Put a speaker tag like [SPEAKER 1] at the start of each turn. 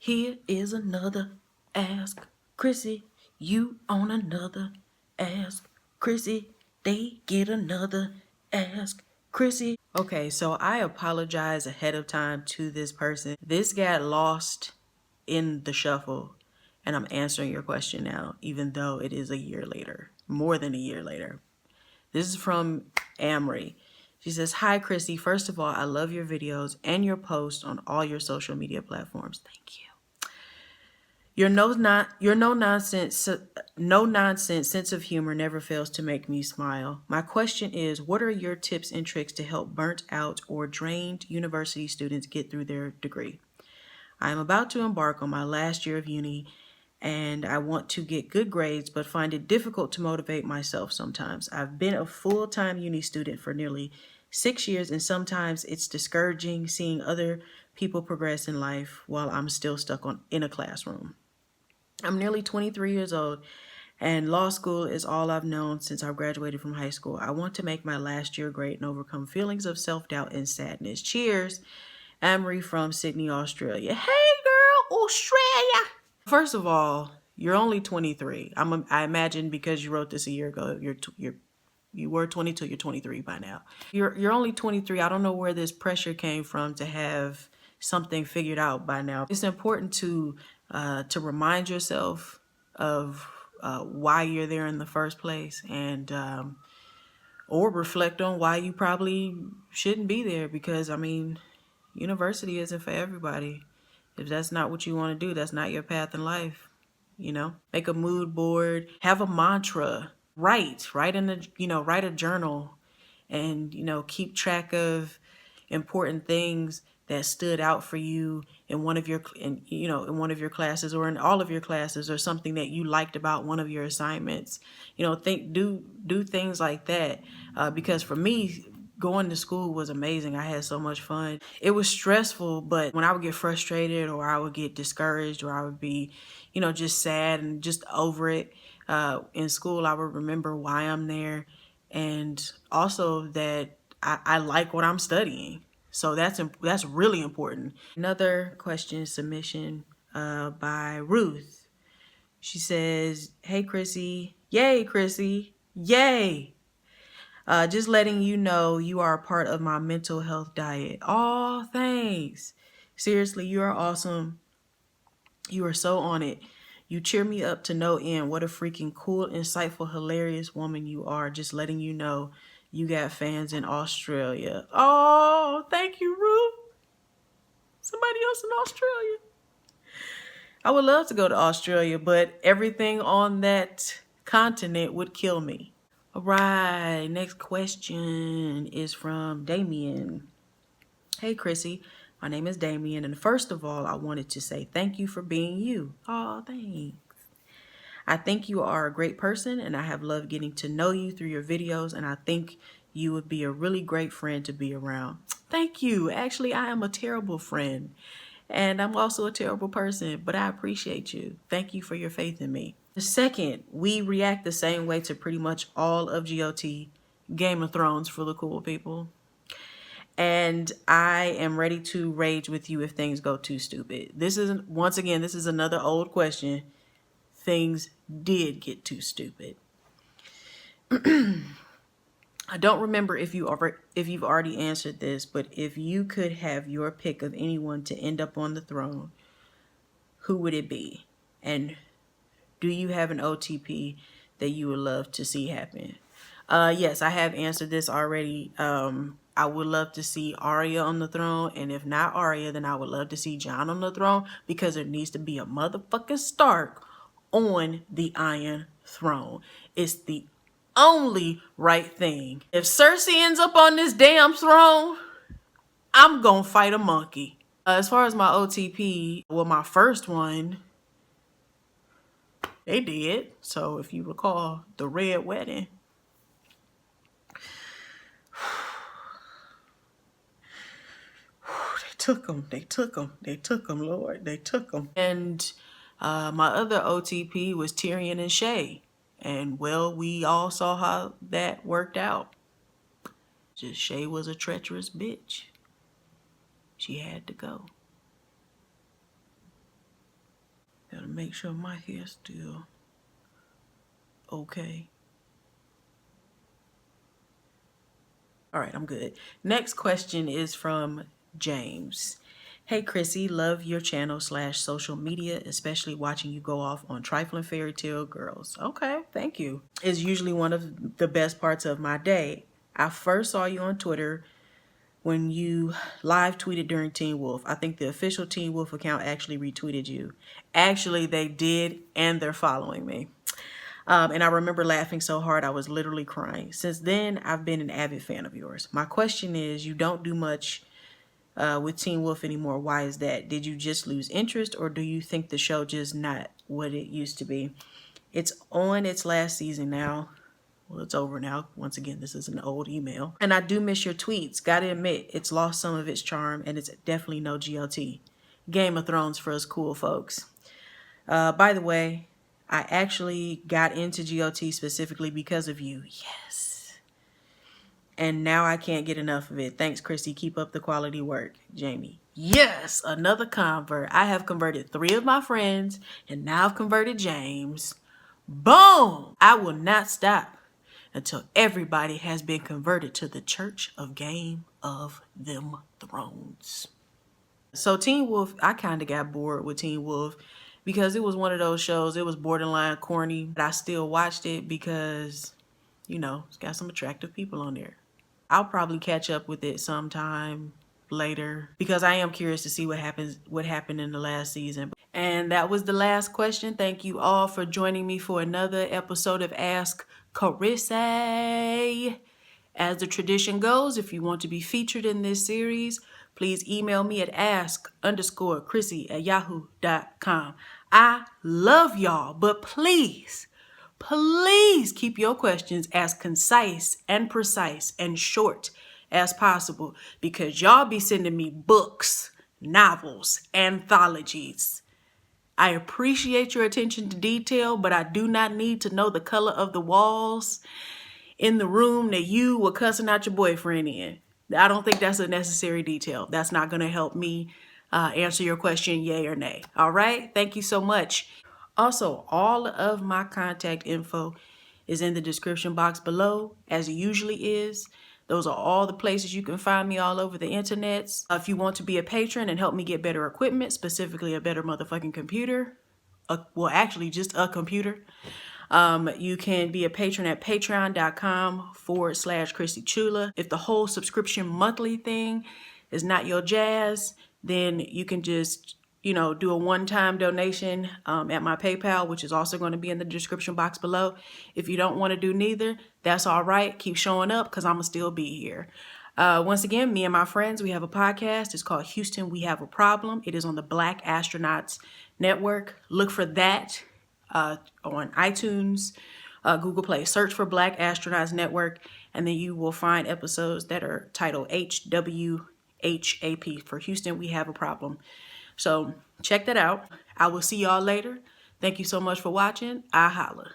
[SPEAKER 1] Here is another Ask Krissy. You on another Ask Krissy. They get another Ask Krissy. Okay, so I apologize ahead of time to this person. This got lost in the shuffle, and I'm answering your question now, even though it is a year later, more than a year later. This is from Amory. She says, "Hi, Krissy. First of all, I love your videos and your posts on all your social media platforms. Thank you. Your no nonsense sense of humor never fails to make me smile. My question is, what are your tips and tricks to help burnt out or drained university students get through their degree? I am about to embark on my last year of uni and I want to get good grades, but find it difficult to motivate myself sometimes. I've been a full-time uni student for nearly 6 years, and sometimes it's discouraging seeing other people progress in life while I'm still stuck in a classroom. I'm nearly 23 years old, and law school is all I've known since I graduated from high school. I want to make my last year great and overcome feelings of self-doubt and sadness. Cheers, Amory from Sydney, Australia." Hey, girl, Australia. First of all, you're only 23. I imagine because you wrote this a year ago, you were 22. You're 23 by now. You're only 23. I don't know where this pressure came from to have something figured out by now. It's important to remind yourself of why you're there in the first place, and or reflect on why you probably shouldn't be there, because I mean, university isn't for everybody. If that's not what you want to do, that's not your path in life. You know, make a mood board, have a mantra, write a journal, and keep track of important things that stood out for you in one of your classes, or in all of your classes, or something that you liked about one of your assignments. Do things like that, because for me, going to school was amazing. I had so much fun. It was stressful, but when I would get frustrated, or I would get discouraged, or I would be, just sad and just over it, in school, I would remember why I'm there, and also that I like what I'm studying. So that's really important. Another question submission by Ruth. She says, "Hey, Krissy. Yay, Krissy. Yay. Just letting you know you are a part of my mental health diet." Oh, thanks. Seriously, you are awesome. You are so on it. You cheer me up to no end. What a freaking cool, insightful, hilarious woman you are. Just letting you know you got fans in Australia. Oh, thank you, Ruth. Somebody else in Australia. I would love to go to Australia, but everything on that continent would kill me. All right, next question is from Damien. "Hey, Krissy. My name is Damien, and first of all, I wanted to say thank you for being you." Oh, thanks. "I think you are a great person, and I have loved getting to know you through your videos, and I think you would be a really great friend to be around." Thank you. Actually, I am a terrible friend, and I'm also a terrible person, but I appreciate you. Thank you for your faith in me. The second, we react the same way to pretty much all of GOT, Game of Thrones for the cool people. And I am ready to rage with you if things go too stupid. This is another old question. Things did get too stupid. I don't remember if you've already answered this, but if you could have your pick of anyone to end up on the throne, who would it be? And do you have an OTP that you would love to see happen? Yes, I have answered this already. I would love to see Arya on the throne, and if not Arya, then I would love to see Jon on the throne, because there needs to be a motherfucking Stark on the Iron Throne. It's the only right thing. If Cersei ends up on this damn throne, I'm gonna fight a monkey. As far as my OTP, well, my first one, they did. So if you recall, the Red Wedding. They took him, Lord. They took him. And my other OTP was Tyrion and Shay. And, well, we all saw how that worked out. Just Shay was a treacherous bitch. She had to go. make sure my hair's still okay. All right, I'm good. Next question is from James. Hey Krissy, love your channel / social media, especially watching you go off on trifling fairy tale girls. Okay, thank you. It's usually one of the best parts of my day. I first saw you on Twitter when you live tweeted during Teen Wolf. I think the official Teen Wolf account actually retweeted you. Actually, they did, and they're following me. And I remember laughing so hard I was literally crying. Since then, I've been an avid fan of yours. My question is, you don't do much with Teen Wolf anymore. Why is that? Did you just lose interest, or do you think the show just not what it used to be? It's on its last season now. Well, it's over now. Once again, this is an old email. And I do miss your tweets. Gotta admit, it's lost some of its charm, and it's definitely no GLT. Game of Thrones for us cool folks. By the way, I actually got into GOT specifically because of you. Yes. And now I can't get enough of it. Thanks, Krissy. Keep up the quality work. Jamie. Yes, another convert. I have converted 3 of my friends, and now I've converted James. Boom! I will not stop until everybody has been converted to the Church of Game of Them Thrones. So Teen Wolf, I kind of got bored with Teen Wolf because it was one of those shows, it was borderline corny, but I still watched it because, you know, it's got some attractive people on there. I'll probably catch up with it sometime later because I am curious to see what happened in the last season. And that was the last question. Thank you all for joining me for another episode of Ask Krissy. As the tradition goes, if you want to be featured in this series, please email me at ask_Krissy@yahoo.com. I love y'all, but please keep your questions as concise and precise and short as possible because y'all be sending me books, novels, anthologies. I appreciate your attention to detail, but I do not need to know the color of the walls in the room that you were cussing out your boyfriend in. I don't think that's a necessary detail. That's not going to help me answer your question, yay or nay. All right? Thank you so much. Also, all of my contact info is in the description box below, as it usually is. Those are all the places you can find me all over the internet. If you want to be a patron and help me get better equipment, specifically a better motherfucking computer, well, actually just a computer, you can be a patron at patreon.com/Krissychula. If the whole subscription monthly thing is not your jazz, then you can just, you know, do a one-time donation at my PayPal, which is also going to be in the description box below. If you don't want to do neither, that's all right. Keep showing up because I'm going to still be here. Once again, me and my friends, we have a podcast. It's called Houston, We Have a Problem. It is on the Black Astronauts Network. Look for that on iTunes, Google Play. Search for Black Astronauts Network, and then you will find episodes that are titled HWHAP for Houston, We Have a Problem. So check that out. I will see y'all later. Thank you so much for watching. I holla.